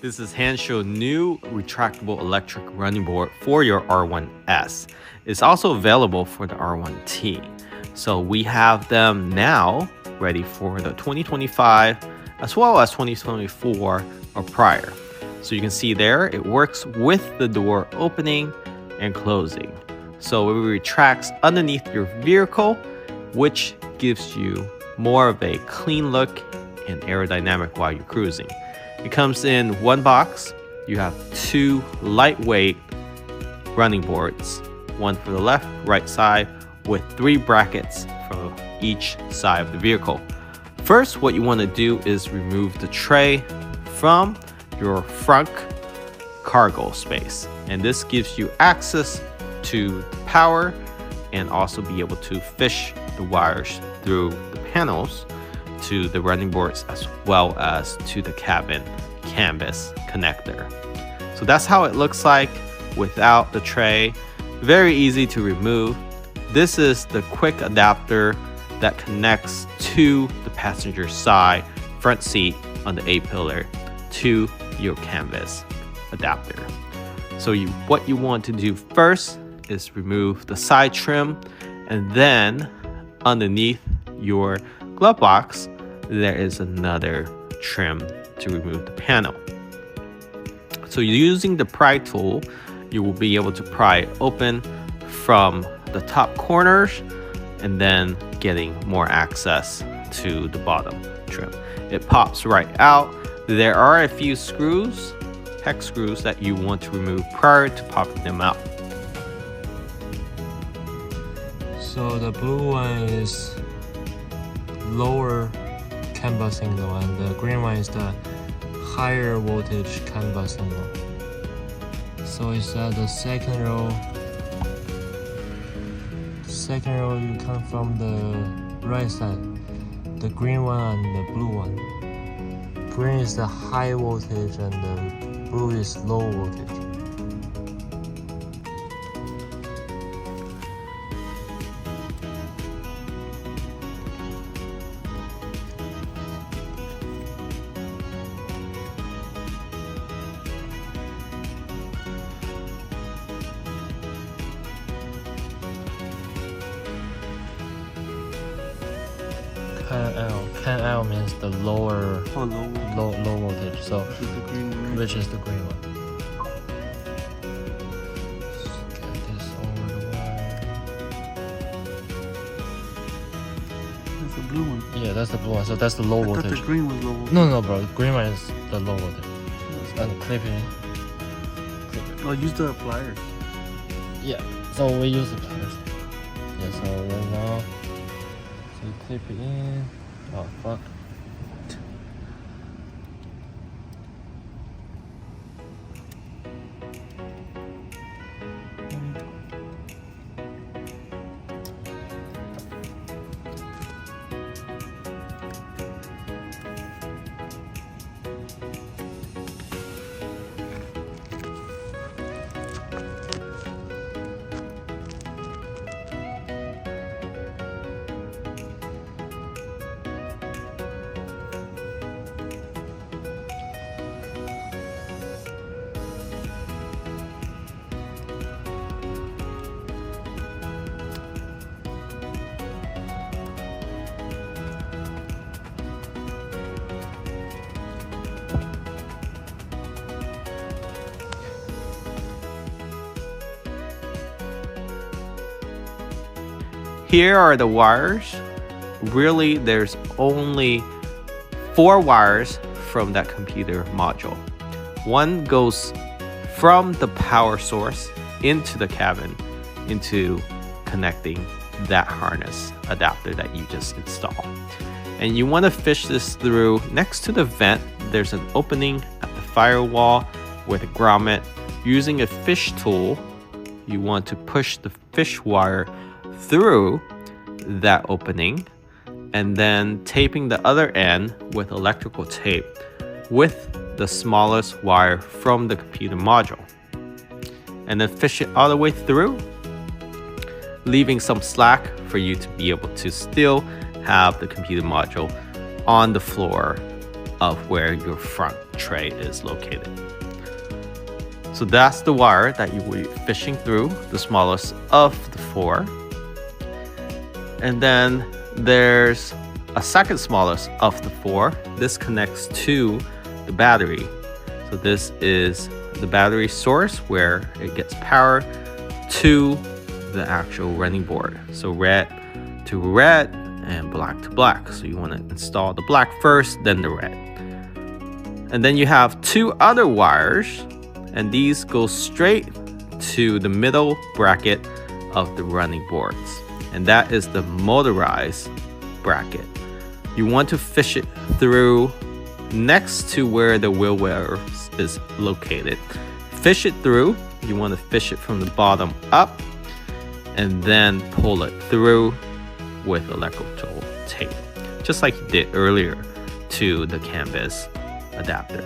This is Hansshow new retractable electric running board for your R1S. It's also available for the R1T. So we have them now ready for the 2025 as well as 2024 or prior. So you can see there, it works with the door opening and closing. So it retracts underneath your vehicle, which gives you more of a clean look and aerodynamic while you're cruising. It comes in one box. You have two lightweight running boards, one for the left, right side, with 3 brackets for each side of the vehicle. First, what you want to do is remove the tray from your front cargo space. And this gives you access to the power and also be able to fish the wires through the panels to the running boards as well as to the cabin canvas connector. So that's how it looks like without the tray. Very easy to remove. This is the quick adapter that connects to the passenger side front seat on the A-pillar to your canvas adapter. So what you want to do first is remove the side trim, and then underneath your glove box there is another trim to remove the panel. So using the pry tool, you will be able to pry open from the top corners and then getting more access to the bottom trim. It pops right out. There are a few screws, hex screws, that you want to remove prior to popping them out. So the blue one is lower CAN bus signal and the green one is the higher voltage CAN bus signal. So it's at the second row. Second row you come from the right side, the green one and the blue one. Green is the high voltage and the blue is low voltage. CAN L means the lower, low voltage. So which is the green one. Get this over the wire. That's the blue one. Yeah, that's the blue one. So that's the low voltage. I thought the green was low voltage. No, bro. The green one is the low voltage. And clip it. Oh, use the pliers. Yeah. So we use the pliers. Yeah. So right now, so you clip it in. Oh fuck. Here are the wires. Really, there's only 4 wires from that computer module. One goes from the power source into the cabin, into connecting that harness adapter that you just installed. And you want to fish this through next to the vent. There's an opening at the firewall with a grommet. Using a fish tool, you want to push the fish wire through that opening and then taping the other end with electrical tape with the smallest wire from the computer module, and then fish it all the way through, leaving some slack for you to be able to still have the computer module on the floor of where your front tray is located. So that's the wire that you will be fishing through, the smallest of the 4. And then there's a second smallest of the 4. This connects to the battery. So this is the battery source where it gets power to the actual running board. So red to red and black to black. So you want to install the black first, then the red. And then you have 2 other wires, and these go straight to the middle bracket of the running boards. And that is the motorized bracket. You want to fish it through next to where the wheel well is located. Fish it through. You want to fish it from the bottom up and then pull it through with electrical tape, just like you did earlier to the canvas adapter.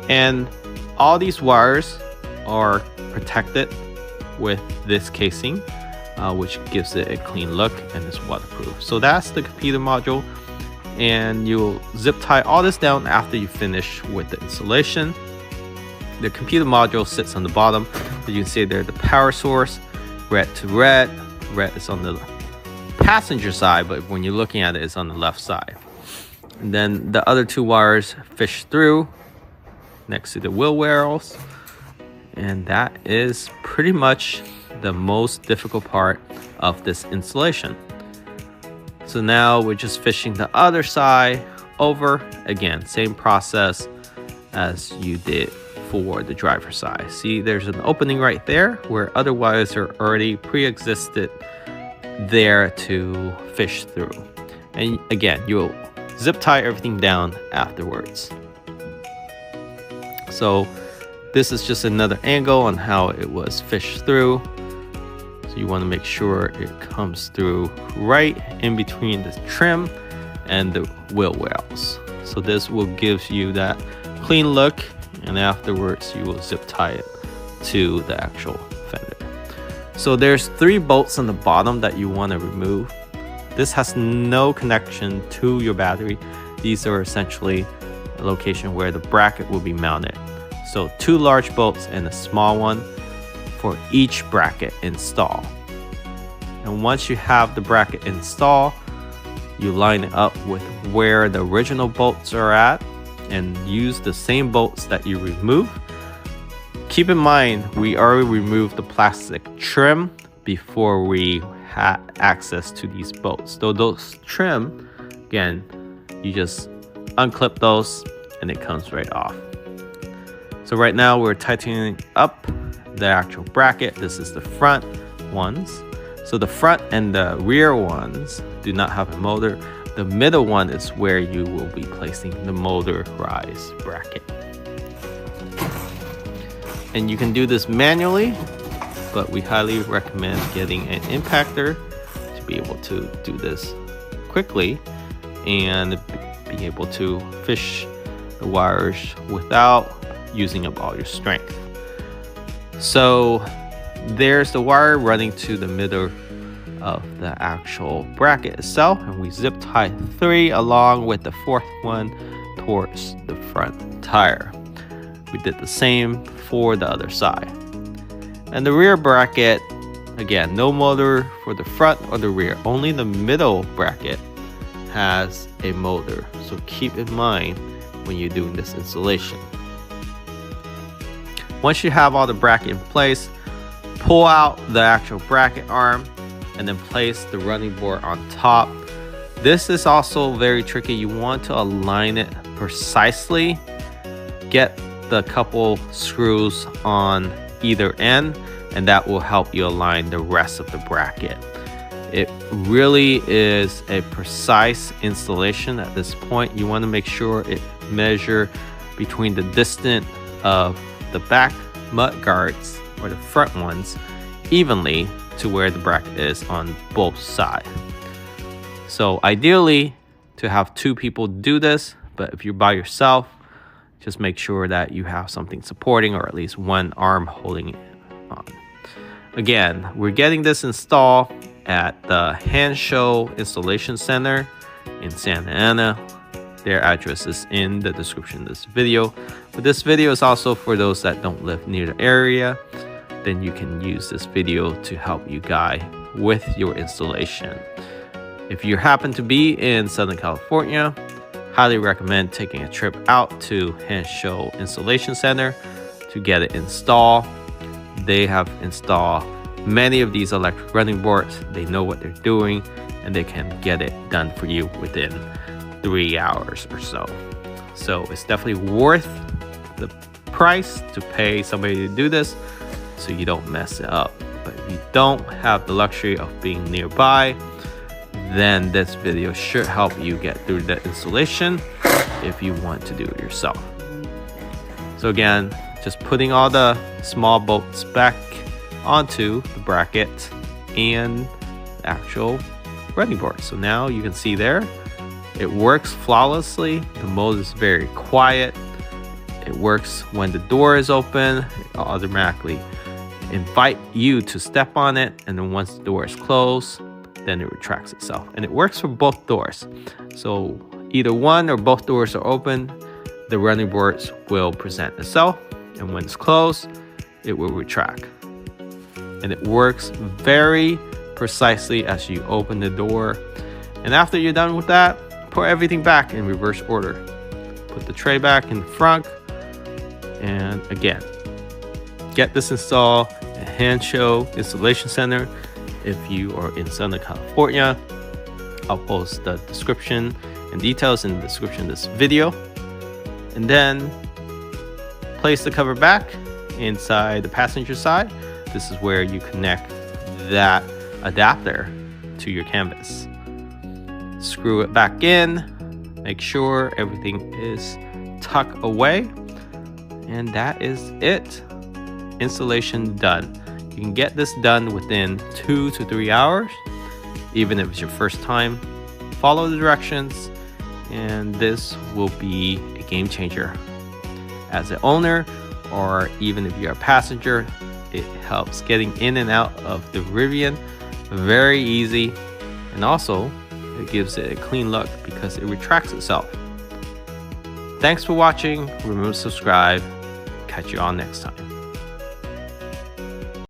And all these wires are protected with this casing, which gives it a clean look and is waterproof. So that's the computer module, and you'll zip tie all this down after you finish with the installation. The computer module sits on the bottom. You can see there the power source, red to red. Red is on the passenger side, but when you're looking at it, it's on the left side. And then the other 2 wires fish through next to the wheel wells. And that is pretty much the most difficult part of this installation. So now we're just fishing the other side over. Again, same process as you did for the driver's side. See, there's an opening right there where other wires are already pre-existed there to fish through. And again, you'll zip tie everything down afterwards. So this is just another angle on how it was fished through. So you want to make sure it comes through right in between the trim and the wheel wells. So this will give you that clean look, and afterwards you will zip tie it to the actual fender. So there's 3 bolts on the bottom that you want to remove. This has no connection to your battery. These are essentially a location where the bracket will be mounted. So 2 large bolts and a small one for each bracket install. And once you have the bracket installed, you line it up with where the original bolts are at and use the same bolts that you remove. Keep in mind, we already removed the plastic trim before we had access to these bolts. So those trim, again, you just unclip those and it comes right off. So right now we're tightening up the actual bracket. This is the front ones. So the front and the rear ones do not have a motor. The middle one is where you will be placing the motorized bracket. And you can do this manually, but we highly recommend getting an impactor to be able to do this quickly and be able to fish the wires without using up all your strength. So there's the wire running to the middle of the actual bracket itself, and we zip tie 3 along with the 4th one towards the front tire. We did the same for the other side. And the rear bracket, again, no motor for the front or the rear, only the middle bracket has a motor. So keep in mind when you're doing this installation. Once you have all the bracket in place, pull out the actual bracket arm and then place the running board on top. This is also very tricky. You want to align it precisely. Get the couple screws on either end, and that will help you align the rest of the bracket. It really is a precise installation at this point. You want to make sure it measure between the distance of the back mud guards or the front ones evenly to where the bracket is on both sides. So ideally to have 2 people do this, but if you're by yourself, just make sure that you have something supporting or at least one arm holding it on. Again, we're getting this installed at the Hansshow Installation Center in Santa Ana. Their address is in the description of this video. But this video is also for those that don't live near the area. Then you can use this video to help you guide with your installation. If you happen to be in Southern California, highly recommend taking a trip out to Hansshow Installation Center to get it installed. They have installed many of these electric running boards. They know what they're doing, and they can get it done for you within 3 hours or so. So it's definitely worth the price to pay somebody to do this so you don't mess it up. But if you don't have the luxury of being nearby, then this video should help you get through the installation if you want to do it yourself. So again, just putting all the small bolts back onto the bracket and the actual running board. So now you can see there, it works flawlessly. The mode is very quiet. It works when the door is open. It automatically invite you to step on it, and then once the door is closed, then it retracts itself. And it works for both doors. So either one or both doors are open, the running boards will present itself, and when it's closed, it will retract. And it works very precisely as you open the door. And after you're done with that, put everything back in reverse order. Put the tray back in front, and again, get this installed at Hansshow Installation Center. If you are in Southern California, I'll post the description and details in the description of this video. And then place the cover back inside the passenger side. This is where you connect that adapter to your canvas. Screw it back in, make sure everything is tucked away, and that is it. Installation done. You can get this done within 2 to 3 hours, even if it's your first time. Follow the directions, and this will be a game changer. As an owner, or even if you're a passenger, it helps getting in and out of the Rivian very easy, and also it gives it a clean look because it retracts itself. Thanks for watching. Remember to subscribe. Catch you on next time.